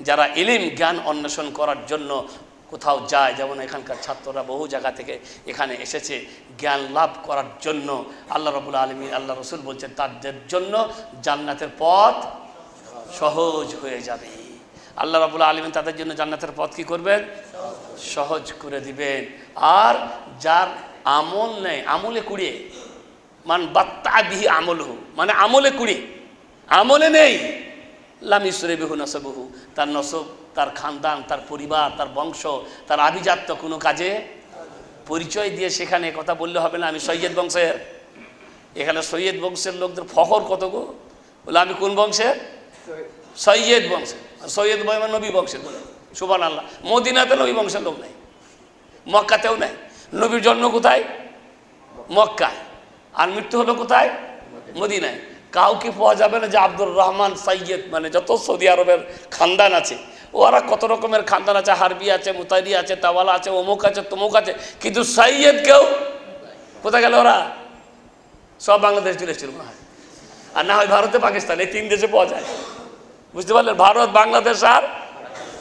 যারা ইলম জ্ঞান অন্বেষণ করার জন্য কোথাও যায়, যেমন এখানকার ছাত্ররা বহু জায়গা থেকে এখানে এসেছে জ্ঞান লাভ করার জন্য, আল্লাহ রাব্বুল আলামিন আল্লাহ রসুল বলছেন তাদের জন্য জান্নাতের পথ সহজ হয়ে যাবে। আল্লাহ রাব্বুল আলামিন তাদের জন্য জান্নাতের পথ কি করবেন? সহজ করে দিবেন। আর যার আমল নেই, আমলে কুড়িয়ে, মান বাত্তা বিহি আমলহু, মানে আমলে কুড়িয়ে, আমলে নেই, লাম ইসরে বিহু নসবহু, তার নসব, তার খানদান, তার পরিবার, তার বংশ, তার আভিজাত্য কোনো কাজে পরিচয় দিয়ে সেখানে কথা বললে হবে না আমি সৈয়দ বংশের। এখানে সৈয়দ বংশের লোকদের ফখর কত গো, বলে আমি কোন বংশের? সৈয়দ বংশের। সৈয়দ বয় নবী বংশের বলে সুবহানাল্লাহ। মদিনাতে নবী বংশের লোক নাই, মক্কাতেও নাই। নবীর জন্ম কোথায়? মক্কায়। আর মৃত্যু হলো কোথায়? মদিনায়। কাউকে পাওয়া যাবে না যে আব্দুর রহমান সৈয়দ, মানে যত সৌদি আরবের খানদান আছে, ওরা কত রকমের খানদান আছে, হারবি আছে, মুতারি আছে, তাওয়ালা আছে, অমুক আছে, তমুক আছে, কিন্তু সৈয়দ কেউ কোথায় গেল? ওরা সব বাংলাদেশ চলে এসেছিল মনে হয়, আর না হয় ভারতে পাকিস্তান, এই তিন দেশে পাওয়া যায়। বুঝতে পারলেন? ভারত, বাংলাদেশ আর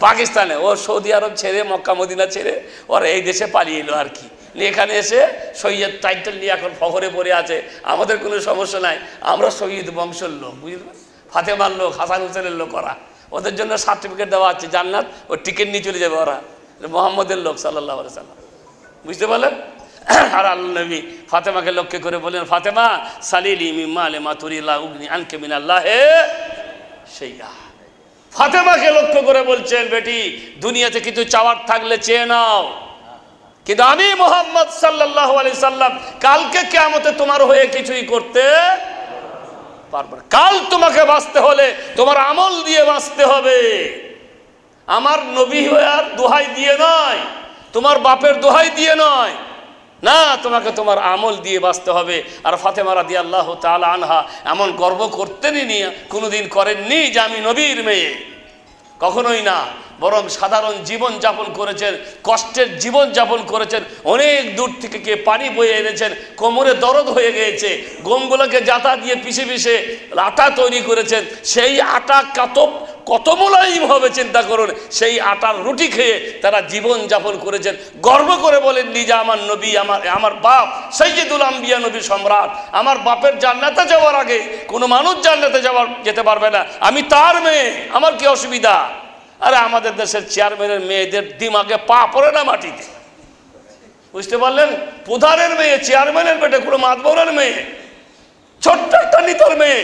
পাকিস্তানে। ও সৌদি আরব ছেড়ে, মক্কা মদিনা ছেড়ে ওরা এই দেশে পালিয়ে এলো আর কি। এখানে এসে সৈয়দ টাইটেল নিয়ে এখন ফখরে পড়ে আছে। আমাদের কোনো সমস্যা নাই, আমরা সৈয়দ বংশের লোক, বুঝলেন? ফাতেমার লোক, হাসান হুসেনের লোক ওরা। ওদের জন্য সার্টিফিকেট দেওয়া আছে জান্নাত, ও টিকিট নিয়ে চলে যাবে ওরা, মোহাম্মদের লোক সাল্লাল্লাহু আলাইহি সাল্লাম। বুঝতে পারলেন? আর আল্লাহ নবী ফাতেমাকে লক্ষ্য করে বললেন, ফাতেমা সালিলি মিম্মা লিমা তুরিলা উগনি আনকে মিনাল্লাহ শাইআ। ফাতেমাকে লক্ষ্য করে বলছেন, বেটি দুনিয়াতে কিছু চাওয়ার থাকলে চেয়ে নাও, কিন্তু আমি মুহাম্মদ সাল্লাল্লাহু আলাইহি সাল্লাম কালকে কিয়ামতে তোমার হয়ে কিছুই করতে পারবো না। কাল তোমাকে বাঁচতে হলে তোমার আমল দিয়ে বাঁচতে হবে। আমার নবী হয়ে আর দোহাই দিয়ে নয়, তোমার বাপের দোহাই দিয়ে নয়, না, তোমাকে তোমার আমল দিয়ে বাঁচতে হবে। আর ফাতেমা রাদিয়াল্লাহু তাআলা আনহা এমন গর্ব করতেনই কোনোদিন করেননি যে আমি নবীর মেয়ে, কখনোই না। বরং সাধারণ জীবন যাপন করেছেন, কষ্টের জীবন যাপন করেছেন। অনেক দূর থেকে কে পানি বয়ে এনেছেন, কোমরে দরদ হয়ে গিয়েছে, গমগুলোকে জাতা দিয়ে পিষে পিষে আটা তৈরি করেছেন। সেই আটা কত মোলায়েম হবে চিন্তা করুন। সেই আটার রুটি খেয়ে তারা জীবন যাপন করেছেন। গর্ব করে বলেননি যে আমার নবী, আমার বাপ সাইয়্যিদুল আম্বিয়া, নবী সম্রাট, আমার বাপের জান্নাতে যাওয়ার আগে কোনো মানুষ জান্নাতে যেতে পারবে না, আমি তার মেয়ে, আমার কি অসুবিধা? আরে আমাদের দেশের চেয়ারম্যানের মেয়েদের দিমাগে পা পড়ে না মাটিতে। বুঝতে পারলেন? প্রধানের মেয়ে, চেয়ারম্যানের পেটে কোনো মাতবরের মেয়ে, ছোট্ট একটা নিতর মেয়ে,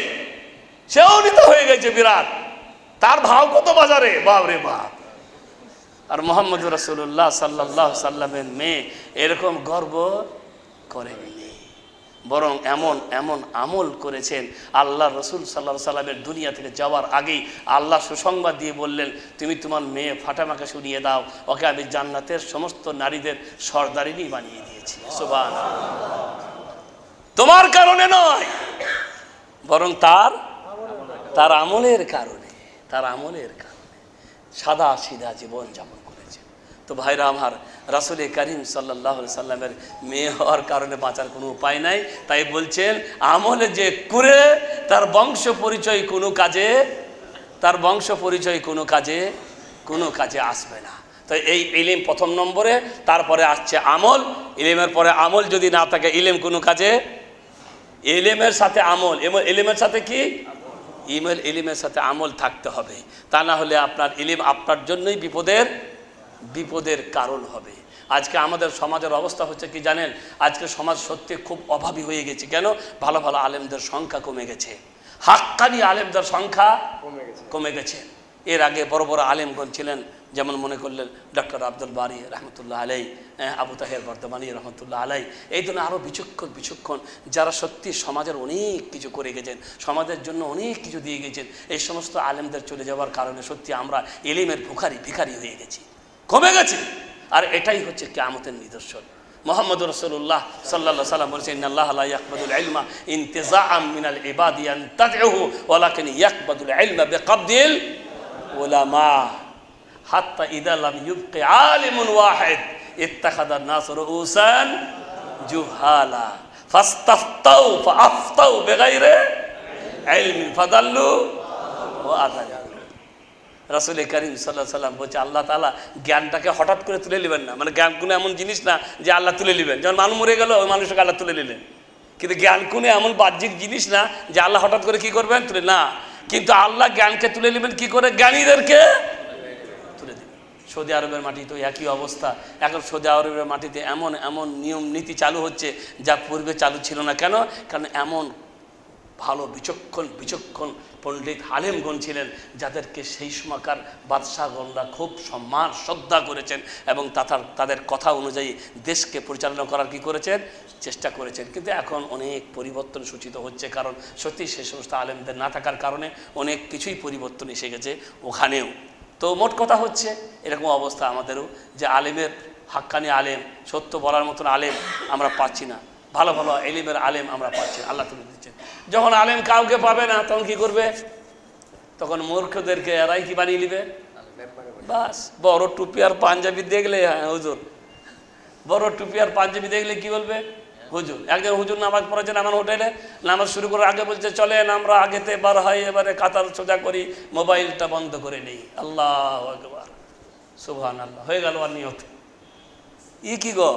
সেও নিত হয়ে গেছে বিরাট, তার ভাব কত বাজারে, বাপরে বাপ। আর মুহাম্মদ রাসূলুল্লাহ সাল্লাল্লাহু আলাইহি সাল্লামের মেয়ে এরকম গর্ব করেনি, বরং এমন আমল করেছেন। আল্লাহ রসুল সাল্লাল্লাহু আলাইহি সাল্লামের দুনিয়া থেকে যাওয়ার আগেই আল্লাহ সুসংবাদ দিয়ে বললেন, তুমি তোমার মেয়ে ফাতেমাকে শুনিয়ে দাও, ওকে আমি জান্নাতের সমস্ত নারীদের সর্দারিনী বানিয়ে দিয়েছি। সুবহানাল্লাহ। তোমার কারণে নয়, বরং তার আমলের কারণে, তার আমলের কারণে সাদা সিধা জীবন যাপন করেছে। তো ভাইরা আমার, রাসূল করিম সাল্লাল্লাহু আলাইহি সাল্লামের মেয়ে হওয়ার কারণে বাঁচার কোনো উপায় নাই। তাই বলছেন, আমলে যে করে তার বংশ পরিচয় কোনো কাজে আসবে না। তো এই ইলম প্রথম নম্বরে, তারপরে আসছে আমল। ইলমের পরে আমল যদি না থাকে, ইলম কোনো কাজে, ইলমের সাথে আমল, ইলমের সাথে কি? ইলমের সাথে আমল থাকতে হবে। তা না হলে আপনার ইলম আপনার জন্যই বিপদের কারণ হবে। আজকে আমাদের সমাজের অবস্থা হচ্ছে কি জানেন? আজকে সমাজ সত্যি খুব অভাবী হয়ে গেছে। কেন? ভালো ভালো আলেমদের সংখ্যা কমে গেছে, হাক্কানি আলেমদের সংখ্যা কমে গেছে। এর আগে বড় বড় আলেমগণ ছিলেন, যেমন মনে করলেন ডক্টর আব্দুল বারী রহমতুল্লাহ আলাই, আবু তাহের বর্ধমানী রহমতুল্লাহ আলাই, এই জন্য আরও বিচক্ষণ যারা সত্যি সমাজের অনেক কিছু করে গেছেন, সমাজের জন্য অনেক কিছু দিয়ে গেছেন। এই সমস্ত আলেমদের চলে যাওয়ার কারণে সত্যি আমরা ইলমের ভিখারি হয়ে গেছি, কমে গেছে। আর এটাই হচ্ছে কিয়ামতের নিদর্শন। মুহাম্মদ রাসূলুল্লাহ সাল্লাল্লাহু আলাইহি ওয়াসাল্লাম বলেছেন, ইন্নাল্লাহা লা ইয়াকবাদুল ইলমা ইনতিজাআম মিনাল ইবাদি ইয়ানতাজিহু ওয়ালাকিন ইয়াকবাদুল ইলমা বিকাবদিল উলামা হাত্তা ইযা লাম ইউবকি আলিমুন ওয়াহিদ ইত্তাখাযান নাস রুউসান জুহালা ফাস্তাফতাউ ফাআফতাউ বিগাইরি ইলমিন ফাদাল্লু ওয়া আদাল্লু। রাসূল করিম সাল্লাল্লাহু আলাইহি সাল্লাম বলছে আল্লাহ তাআলা জ্ঞানটাকে হঠাৎ করে তুলে নেবেন না, মানে জ্ঞান কোনো এমন জিনিস না যে আল্লাহ তুলে নেবেন। যখন মানুষ মরে গেল ওই মানুষকে আল্লাহ তুলে নিলেন, কিন্তু জ্ঞান কোনো এমন বাহ্যিক জিনিস না যে আল্লাহ হঠাৎ করে কি করবেন, তুলে না। কিন্তু আল্লাহ জ্ঞানকে তুলে নেবেন কি করে, জ্ঞানীদেরকে তুলে দেবেন। সৌদি আরবের মাটি তো একই অবস্থা। এখন সৌদি আরবের মাটিতে এমন এমন নিয়ম নীতি চালু হচ্ছে যা পূর্বে চালু ছিল না। কেন? কারণ এমন ভালো বিচক্ষণ পণ্ডিত আলেমগণ ছিলেন যাদেরকে সেই সময়কার বাদশাহগণরা খুব সম্মান শ্রদ্ধা করেছেন এবং তাদের কথা অনুযায়ী দেশকে পরিচালনা করার কি করেছেন, চেষ্টা করেছেন। কিন্তু এখন অনেক পরিবর্তন সূচিত হচ্ছে, কারণ সত্যি সে সমস্ত আলেমদের না থাকার কারণে অনেক কিছুই পরিবর্তন এসে গেছে ওখানেও। তো মোট কথা হচ্ছে এরকম অবস্থা আমাদেরও, যে আলেমের হাক্কানি আলেম, সত্য বলার মতন আলেম আমরা পাচ্ছি না, ভালো ভালো এলিমের আলেম আমরা পাচ্ছি, আল্লাহ তুলে দিচ্ছেন। যখন আলেম কাউকে পাবে না তখন কি করবে, তখন মূর্খদেরকে এরাই কি বানিয়ে নিবে, বাস বড় টুপি আর পাঞ্জাবি দেখলে, হ্যাঁ হুজুর, বড় টুপি আর পাঞ্জাবি দেখলে কি বলবে, হুজুর। একজন হুজুর নামাজ পড়েছেন আমার হোটেলে, নামাজ শুরু করার আগে বলছে চলেন আমরা আগেতে বার হয়, এবারে কাতার সোজা করি, মোবাইলটা বন্ধ করে নেই। আল্লাহু আকবার, সুবহানাল্লাহ, হয়ে গেল আর নিয়ত। ই কি গো,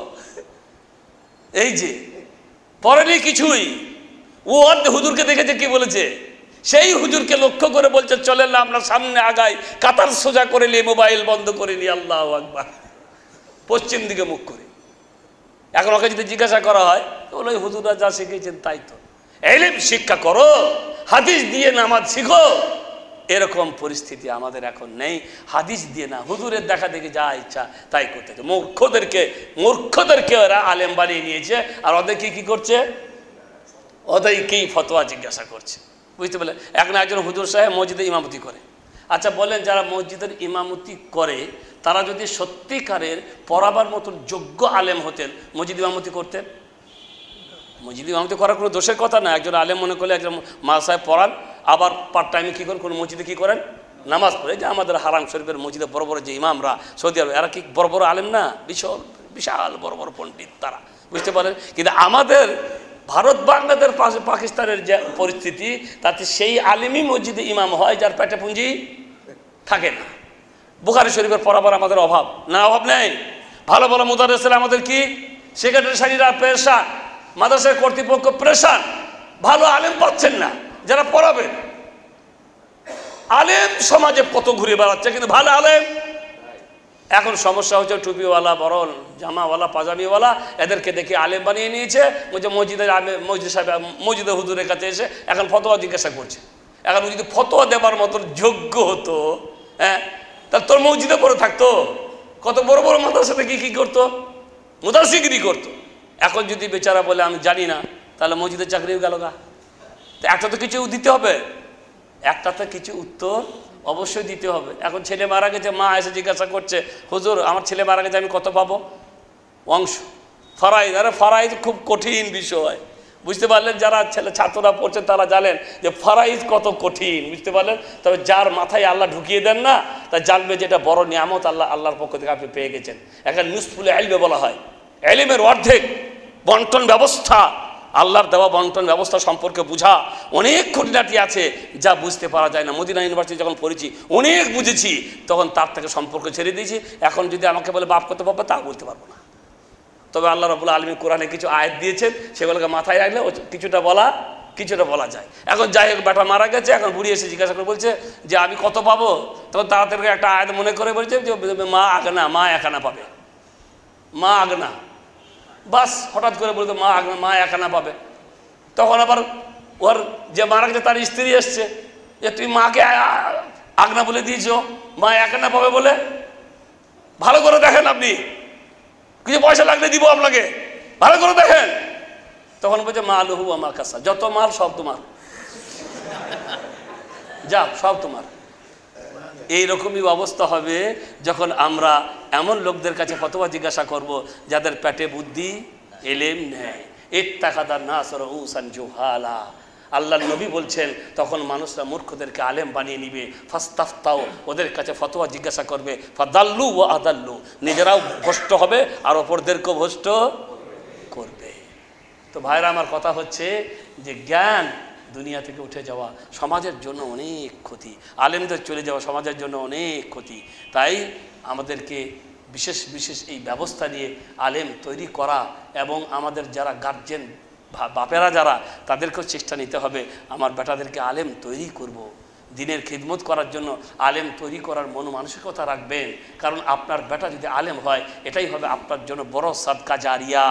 এই যে পড়েনি কিছুই, ও হুজুরকে দেখেছে কি বলেছে, সেই হুজুরকে লক্ষ্য করে বলছে চলেন না আমরা সামনে আগাই, কাতার সোজা করে নিয়ে মোবাইল বন্ধ করে নি। আল্লাহু আকবার, পশ্চিম দিকে মুখ করে। এখন ওকে যদি জিজ্ঞাসা করা হয় তো ওই হুজুররা যা শিখেছেন তাই তো। ইলম শিক্ষা করো, হাদিস দিয়ে নামাজ শিখো, এরকম পরিস্থিতি আমাদের এখন নেই। হাদিস দিয়ে না, হুজুরের দেখা দেখি যা ইচ্ছা তাই করতে। মূর্খদেরকে ওরা আলেম বানিয়ে নিয়েছে, আর ওদেরকে কি করছে, ওদেরকেই ফতোয়া জিজ্ঞাসা করছে, বুঝতে পারলে। এখন একজন হুজুর সাহেব মসজিদে ইমামতি করে। আচ্ছা বলেন, যারা মসজিদের ইমামতি করে তারা যদি সত্যিকারের পড়াবার মতন যোগ্য আলেম হতেন, মসজিদ ইমামতি করতেন? মসজিদ ইমামতি করার কোনো দোষের কথা না। একজন আলেম মনে করলে একজন মা সাহেব পড়ান, আবার পার্ট টাইমে কী করেন, কোনো মসজিদে কী করেন, নামাজ পড়ে। যে আমাদের হারাম শরীফের মসজিদে বড় বড় যে ইমামরা সৌদি আরব, এরা কি বড় বড় আলেম না, বিশাল বড় বড় পণ্ডিত তারা, বুঝতে পারেন। কিন্তু আমাদের ভারত বাংলাদেশ পাকিস্তানের যে পরিস্থিতি, তাতে সেই আলেমই মসজিদে ইমাম হয় যার পেটে পুঁজি থাকে না। বুখারী শরীফের পড়াবার আমাদের অভাব না, অভাব নেই। ভালো ভালো মুদাররিসরা আমাদের কি সেক্রেটারিরা পেরেশান, মাদ্রাসার কর্তৃপক্ষ পেরেশান, ভালো আলেম পাচ্ছেন না যারা পড়াবে। আলেম সমাজে কত ঘুরে বেড়াচ্ছে, কিন্তু ভালো আলেম। এখন সমস্যা হচ্ছে টুপিওয়ালা, বড় জামাওয়ালা, পাজামিওয়ালা, এদেরকে দেখে আলেম বানিয়ে নিয়েছে। বলছে মসজিদের হুজুরের কাছে এসে এখন ফতোয়া জিজ্ঞাসা করছে। এখন যদি ফতোয়া দেবার মতন যোগ্য হতো, হ্যাঁ, তাহলে তোর মসজিদে পড়ে থাকতো, কত বড় বড় মাদ্রাসাতে কি করতো, মুদাররিসগিরি করতো। এখন যদি বেচারা বলে আমি জানি না, তাহলে মসজিদের চাকরিও গেল গা। তো একটা তো কিছু দিতে হবে, একটা তো কিছু উত্তর অবশ্যই দিতে হবে। এখন ছেলে মারা গেছে, মা এসে জিজ্ঞাসা করছে হুজুর আমার ছেলে মারা গেছে, আমি কত পাবো অংশ, ফারাইজ। আরে ফারাইজ খুব কঠিন বিষয়, বুঝতে পারলেন। যারা ছাত্ররা পড়ছেন তারা জানেন যে ফারাইজ কত কঠিন, বুঝতে পারলেন। তবে যার মাথায় আল্লাহ ঢুকিয়ে দেন না, তা জানবে যেটা বড় নিয়ামত আল্লাহর পক্ষ থেকে আপনি পেয়ে গেছেন। এখন নিসফুল ইলম বলা হয়, ইলমের অর্ধেক বন্টন ব্যবস্থা, আল্লাহর দেওয়া বন্টন ব্যবস্থা সম্পর্কে বুঝা অনেক খুঁটিনাটি আছে যা বুঝতে পারা যায় না। মদিনা ইউনিভার্সিটি যখন পড়েছি অনেক বুঝেছি, তখন তার থেকে সম্পর্ক ছেড়ে দিয়েছি। এখন যদি আমাকে বলে বাপ কত পাবো, তা বলতে পারবো না। তবে আল্লাহ রাব্বুল আলামিন কোরআনে কিছু আয়াত দিয়েছেন, সেগুলোকে মাথায় রাখলে কিছুটা বলা যায়। এখন যাই হোক, বেটা মারা গেছে, এখন বুড়ি এসে জিজ্ঞাসা করে বলছে যে আমি কত পাবো, তখন তাড়াতাড়ি একটা আয়াত মনে করে বলছে যে মা আগনা, মা একানা পাবে, মা আগনা। বাস হঠাৎ করে বলতো মা একানা পাবে। তখন আবার ওর যে মারা গেছে তার স্ত্রী এসছে, যে তুই মাকে আগনা বলে দিয়েছো, মা একানা পাবে বলে। ভালো করে দেখেন, আপনি কিছু পয়সা লাগলে দিব আপনাকে, ভালো করে দেখেন। তখন বলছে মা লুহু আমার কাছা, যত মাল সব তোমার, যা সব তোমার। এইরকমই অবস্থা হবে যখন আমরা এমন লোকদের কাছে ফতোয়া জিজ্ঞাসা করব যাদের পেটে বুদ্ধি এলেম নেই। ইত্তাখাদান নাস রউসান জুহালা, আল্লাহর নবী বলছেন তখন মানুষরা মূর্খদেরকে আলেম বানিয়ে নিবে। ফাস্তাফতাও, ওদের কাছে ফতোয়া জিজ্ঞাসা করবে। ফাদাল্লু ওয়া আদাল্লু, নিজেরাও ভ্রষ্ট হবে আর অপরদেরকেও ভ্রষ্ট করবে। তো ভাইরা আমার কথা হচ্ছে যে জ্ঞান দুনিয়া থেকে উঠে যাওয়া সমাজের জন্য অনেক ক্ষতি, আলেমদের চলে যাওয়া সমাজের জন্য অনেক ক্ষতি। তাই আমাদেরকে বিশেষ বিশেষ এই ব্যবস্থা নিয়ে আলেম তৈরি করা এবং আমাদের যারা গার্জেন বাপেরা যারা, তাদেরকেও চেষ্টা নিতে হবে আমার বেটাদেরকে আলেম তৈরি করব। দিনের খিদমত করার জন্য আলেম তৈরি করার মনোমানসিকতা রাখবেন, কারণ আপনার বেটা যদি আলেম হয় এটাই হবে আপনার জন্য বড় সাদকা জারিয়া,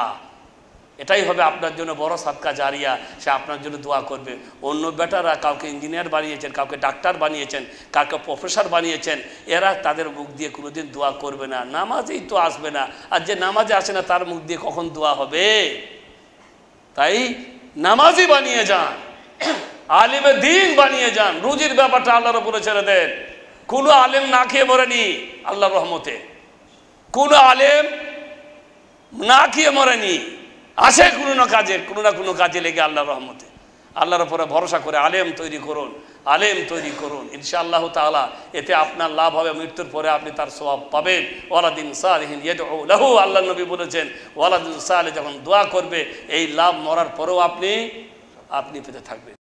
এটাই হবে আপনার জন্য বড় সাদকা জারিয়া। সে আপনার জন্য দোয়া করবে। অন্য বেটারা কাউকে ইঞ্জিনিয়ার বানিয়েছেন, কাউকে ডাক্তার বানিয়েছেন, কাউকে প্রফেসর বানিয়েছেন, এরা তাদের মুখ দিয়ে কোনোদিন দোয়া করবে না, নামাজেই তো আসবে না। আর যে নামাজে আসে না তার মুখ দিয়ে কখন দোয়া হবে? তাই নামাজি বানিয়ে যান, আলিমে দিন বানিয়ে যান। রুজির ব্যাপারটা আল্লাহর উপরে ছেড়ে দেন। কোনো আলেম না খেয়ে মরেনি আল্লাহর রহমতে, কোনো আলেম না খেয়ে মরেনি, আসে কোনো না কোনো কাজে লেগে আল্লাহর রহমতে। আল্লাহর উপরে ভরসা করে আলেম তৈরি করুন, আলেম তৈরি করুন, ইনশাআল্লাহ তাআলা এতে আপনার লাভ হবে। মৃত্যুর পরে আপনি তার সওয়াব পাবেন। ওয়ালাদিন সালিহিন ইয়াদউ লাহু, আল্লাহ নবী বলেছেন ওয়ালাদিন সালিহ যখন দোয়া করবে এই লাভ মরার পরেও আপনি পেতে থাকবেন।